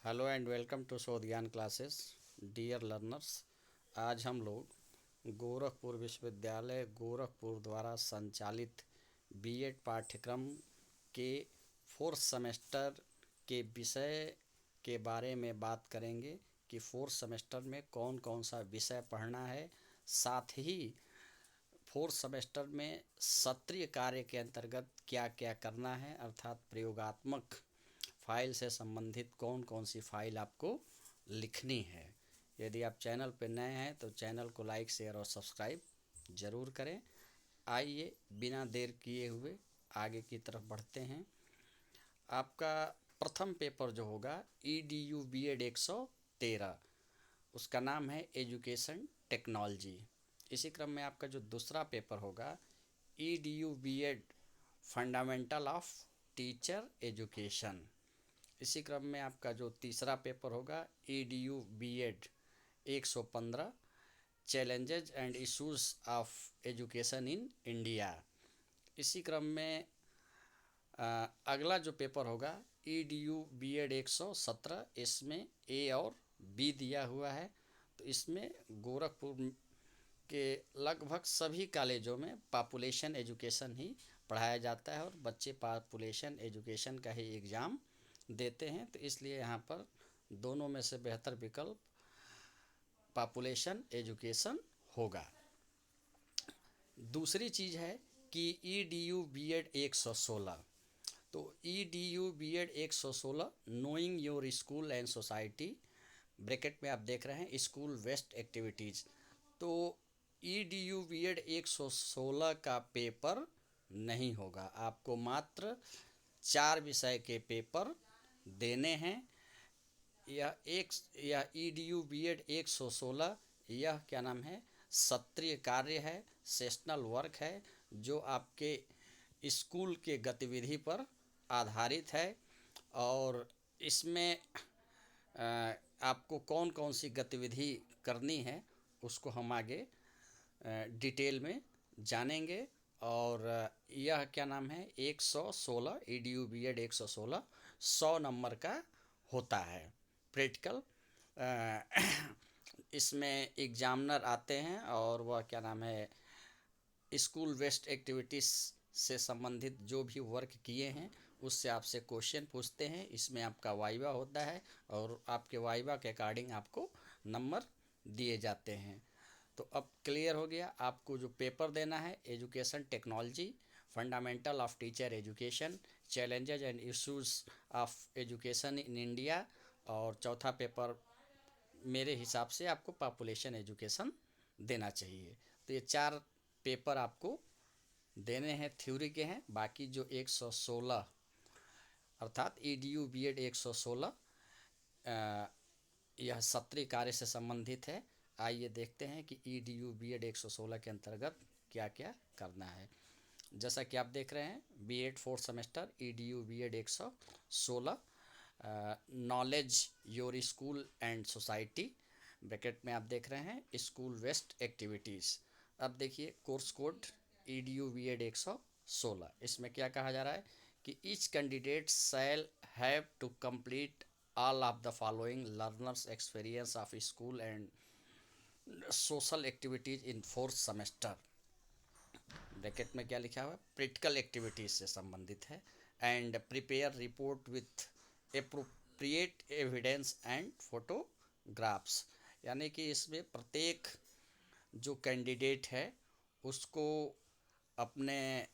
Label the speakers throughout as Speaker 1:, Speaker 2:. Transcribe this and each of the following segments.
Speaker 1: Hello and welcome to शोध ज्ञान classes. Dear learners, आज हम लोग गोरखपुर विश्वविद्यालय गोरखपुर द्वारा संचालित बीएड पाठ्यक्रम के फोर्थ सेमेस्टर के विषय के बारे में बात करेंगे कि फोर्थ सेमेस्टर में कौन कौन सा विषय पढ़ना है। साथ ही फोर्थ सेमेस्टर में सत्रीय कार्य के अंतर्गत क्या क्या करना है, अर्थात प्रयोगात्मक फाइल से संबंधित कौन कौन सी फाइल आपको लिखनी है। यदि आप चैनल पर नए हैं तो चैनल को लाइक, शेयर और सब्सक्राइब ज़रूर करें। आइए बिना देर किए हुए आगे की तरफ बढ़ते हैं। आपका प्रथम पेपर जो होगा EDU BEd 113, उसका नाम है एजुकेशन टेक्नोलॉजी। इसी क्रम में आपका जो दूसरा पेपर होगा EDU BEd fundamental of teacher education. इसी क्रम में आपका जो तीसरा पेपर होगा EDU BEd 115 challenges and issues of education in India. इसी क्रम में अगला जो पेपर होगा EDU BEd 117, इसमें A और B दिया हुआ है। तो इसमें गोरखपुर के लगभग सभी कॉलेजों में पॉपुलेशन एजुकेशन ही पढ़ाया जाता है और बच्चे पॉपुलेशन एजुकेशन का ही एग्ज़ाम देते हैं। तो इसलिए यहाँ पर दोनों में से बेहतर विकल्प पॉपुलेशन एजुकेशन होगा। दूसरी चीज़ है कि EDU BEd 116। तो EDU BEd 116 knowing your school and society, bracket में आप देख रहे हैं स्कूल वेस्ट एक्टिविटीज़। तो EDU BEd 116 का पेपर नहीं होगा, आपको मात्र 4 विषय के पेपर देने हैं। यह EDU BEd 116 यह क्या नाम है, सत्रीय कार्य है, सेशनल वर्क है, जो आपके स्कूल के गतिविधि पर आधारित है। और इसमें आपको कौन कौन सी गतिविधि करनी है उसको हम आगे डिटेल में जानेंगे। और यह क्या नाम है 116 EDU BEd 116 100 नंबर का होता है प्रैक्टिकल। इसमें एग्जामिनर आते हैं और वह क्या नाम है स्कूल वेस्ट एक्टिविटीज़ से संबंधित जो भी वर्क किए हैं उससे आपसे क्वेश्चन पूछते हैं। इसमें आपका वाइवा होता है और आपके वाइवा के अकॉर्डिंग आपको नंबर दिए जाते हैं। तो अब क्लियर हो गया, आपको जो पेपर देना है education technology, fundamental of teacher education, challenges and issues of education in India, और चौथा पेपर मेरे हिसाब से आपको पॉपुलेशन एजुकेशन देना चाहिए। तो ये 4 पेपर आपको देने हैं, थ्योरी के हैं। बाकी जो 116 अर्थात EDU BEd 116 यह सत्रीय कार्य से संबंधित है। आइए देखते हैं कि EDU BEd 116 के अंतर्गत क्या क्या करना है। जैसा कि आप देख रहे हैं BEd fourth semester EDU BEd 116 knowledge your school and society, bracket में आप देख रहे हैं स्कूल वेस्ट एक्टिविटीज़। अब देखिए कोर्स कोड EDU BEd 116, इसमें क्या कहा जा रहा है कि each candidate shall have to complete all of the following learners experience of school and social activities in fourth semester। Bracket में क्या लिखा हुआ है, प्रैक्टिकल एक्टिविटीज से संबंधित है। And prepare report with appropriate evidence and photographs, यानी कि इसमें प्रत्येक जो कैंडिडेट है उसको अपने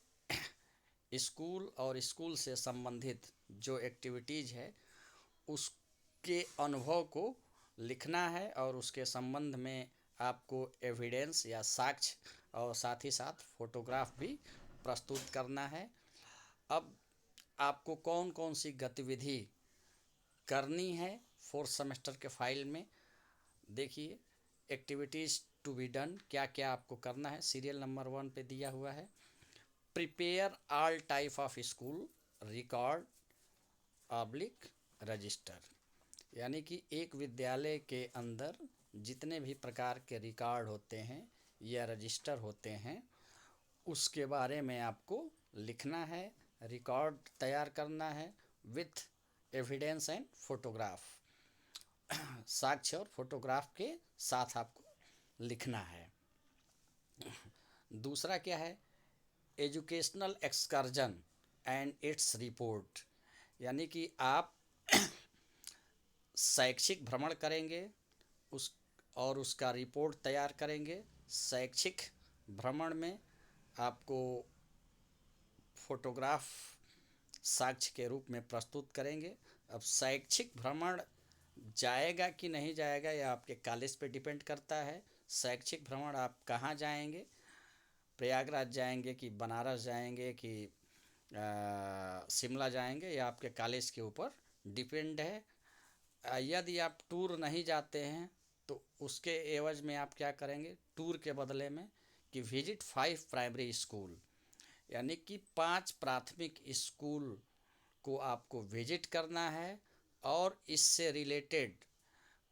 Speaker 1: स्कूल और स्कूल से संबंधित जो एक्टिविटीज़ है उसके अनुभव को लिखना है और उसके संबंध में आपको एविडेंस या साक्ष्य और साथ ही साथ फोटोग्राफ भी प्रस्तुत करना है। अब आपको कौन कौन सी गतिविधि करनी है फोर्थ सेमेस्टर के फाइल में, देखिए एक्टिविटीज़ टू बी डन क्या क्या आपको करना है। सीरियल नंबर 1 पे दिया हुआ है, prepare all type of school record oblique register, यानी कि एक विद्यालय के अंदर जितने भी प्रकार के रिकॉर्ड होते हैं या रजिस्टर होते हैं उसके बारे में आपको लिखना है, रिकॉर्ड तैयार करना है विथ एविडेंस एंड फोटोग्राफ। साक्ष्य और फोटोग्राफ के साथ आपको लिखना है। दूसरा क्या है, educational excursion and its report, यानी कि आप शैक्षिक भ्रमण करेंगे उस और उसका रिपोर्ट तैयार करेंगे। शैक्षिक भ्रमण में आपको फोटोग्राफ साक्ष्य के रूप में प्रस्तुत करेंगे। अब शैक्षिक भ्रमण जाएगा कि नहीं जाएगा यह आपके कॉलेज पे डिपेंड करता है। शैक्षिक भ्रमण आप कहाँ जाएंगे, प्रयागराज जाएंगे कि बनारस जाएंगे कि शिमला जाएंगे, यह आपके कॉलेज के ऊपर डिपेंड है। यदि आप टूर नहीं जाते हैं तो उसके एवज में आप क्या करेंगे, टूर के बदले में कि विजिट 5 प्राइमरी स्कूल, यानी कि 5 प्राथमिक स्कूल को आपको विजिट करना है और इससे रिलेटेड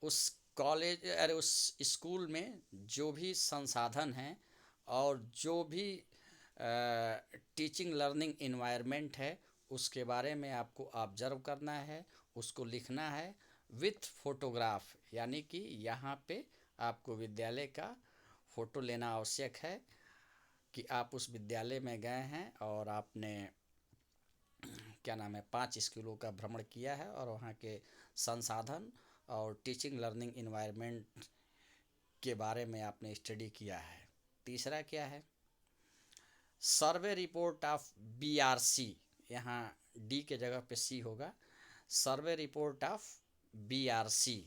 Speaker 1: उस कॉलेज अरे उस स्कूल में जो भी संसाधन हैं और जो भी टीचिंग लर्निंग इन्वायरमेंट है उसके बारे में आपको ऑब्जर्व करना है, उसको लिखना है विथ फोटोग्राफ, यानी कि यहाँ पे आपको विद्यालय का फ़ोटो लेना आवश्यक है कि आप उस विद्यालय में गए हैं और आपने क्या नाम है 5 स्कूलों का भ्रमण किया है और वहाँ के संसाधन और टीचिंग लर्निंग इन्वायरमेंट के बारे में आपने स्टडी किया है। तीसरा क्या है, सर्वे रिपोर्ट ऑफ बीआरसी, यहाँ डी के जगह पे सी होगा, survey report of BRC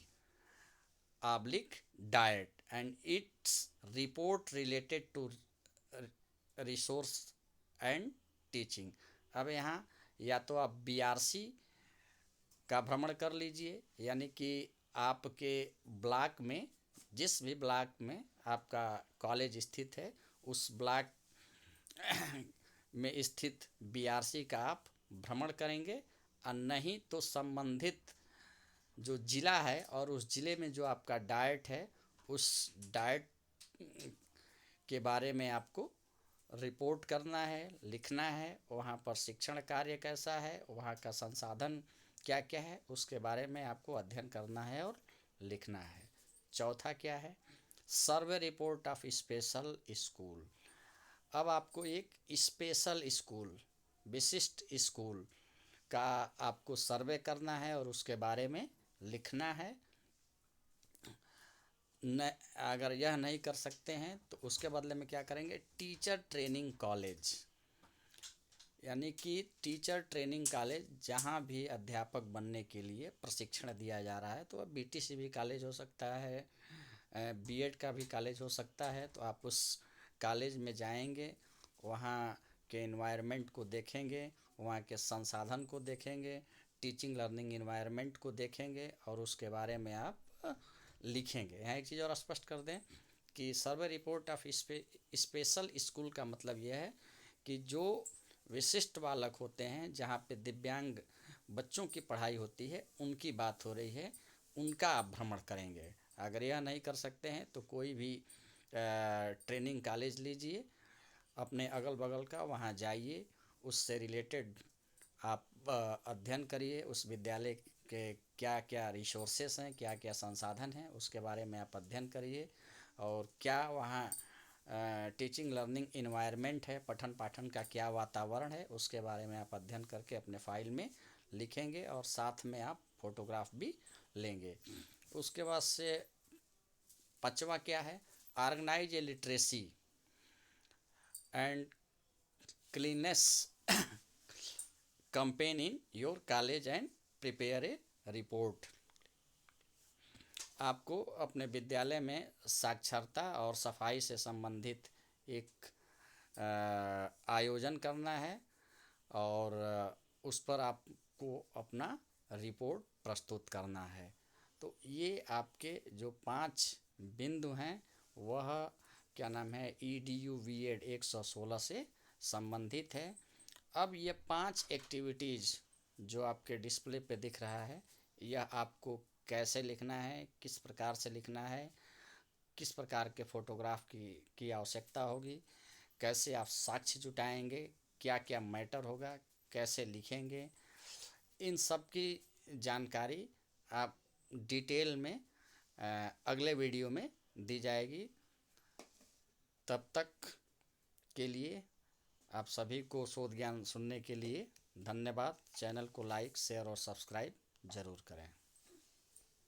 Speaker 1: oblique DIET and its report related to resource and teaching. अब यहाँ या तो आप बीआरसी का भ्रमण कर लीजिए, यानी कि आपके ब्लॉक में जिस भी ब्लॉक में आपका कॉलेज स्थित है उस ब्लॉक में स्थित बीआरसी का आप भ्रमण करेंगे, और नहीं तो संबंधित जो ज़िला है और उस ज़िले में जो आपका डाइट है उस डाइट के बारे में आपको रिपोर्ट करना है, लिखना है। वहाँ पर शिक्षण कार्य कैसा है, वहाँ का संसाधन क्या क्या है, उसके बारे में आपको अध्ययन करना है और लिखना है। चौथा क्या है, survey report of special school. अब आपको एक स्पेशल स्कूल, विशिष्ट स्कूल का आपको सर्वे करना है और उसके बारे में लिखना है। न अगर यह नहीं कर सकते हैं तो उसके बदले में क्या करेंगे, टीचर ट्रेनिंग कॉलेज, यानी कि टीचर ट्रेनिंग कॉलेज जहाँ भी अध्यापक बनने के लिए प्रशिक्षण दिया जा रहा है, तो अब बीटीसी भी कॉलेज हो सकता है, बीएड का भी कॉलेज हो सकता है, तो आप उस कॉलेज में जाएंगे, वहाँ के एनवायरनमेंट को देखेंगे, वहाँ के संसाधन को देखेंगे, टीचिंग लर्निंग इन्वायरमेंट को देखेंगे और उसके बारे में आप लिखेंगे। यहाँ एक चीज़ और स्पष्ट कर दें कि सर्वे रिपोर्ट ऑफ स्पेशल स्कूल का मतलब यह है कि जो विशिष्ट बालक होते हैं, जहाँ पे दिव्यांग बच्चों की पढ़ाई होती है, उनकी बात हो रही है, उनका आप भ्रमण करेंगे। अगर यह नहीं कर सकते हैं तो कोई भी ट्रेनिंग कॉलेज लीजिए अपने अगल बगल का, वहाँ जाइए, उससे रिलेटेड आप अध्ययन करिए, उस विद्यालय के क्या क्या रिसोर्सेस हैं, क्या क्या संसाधन हैं, उसके बारे में आप अध्ययन करिए, और क्या वहाँ टीचिंग लर्निंग इन्वायरमेंट है, पठन पाठन का क्या वातावरण है, उसके बारे में आप अध्ययन करके अपने फाइल में लिखेंगे और साथ में आप फोटोग्राफ भी लेंगे। उसके बाद से पांचवा क्या है, organise a literacy and cleanness campaign in your college and prepare a report. आपको अपने विद्यालय में साक्षरता और सफाई से संबंधित एक आयोजन करना है और उस पर आपको अपना रिपोर्ट प्रस्तुत करना है। तो ये आपके जो 5 बिंदु हैं वह क्या नाम है EDU VED 116 से संबंधित है। अब ये 5 एक्टिविटीज़ जो आपके डिस्प्ले पे दिख रहा है, यह आपको कैसे लिखना है, किस प्रकार से लिखना है, किस प्रकार के फ़ोटोग्राफ की आवश्यकता होगी, कैसे आप साक्ष्य जुटाएंगे, क्या क्या मैटर होगा, कैसे लिखेंगे, इन सब की जानकारी आप डिटेल में अगले वीडियो में दी जाएगी। तब तक के लिए आप सभी को शोध ज्ञान सुनने के लिए धन्यवाद। चैनल को लाइक, शेयर और सब्सक्राइब ज़रूर करें।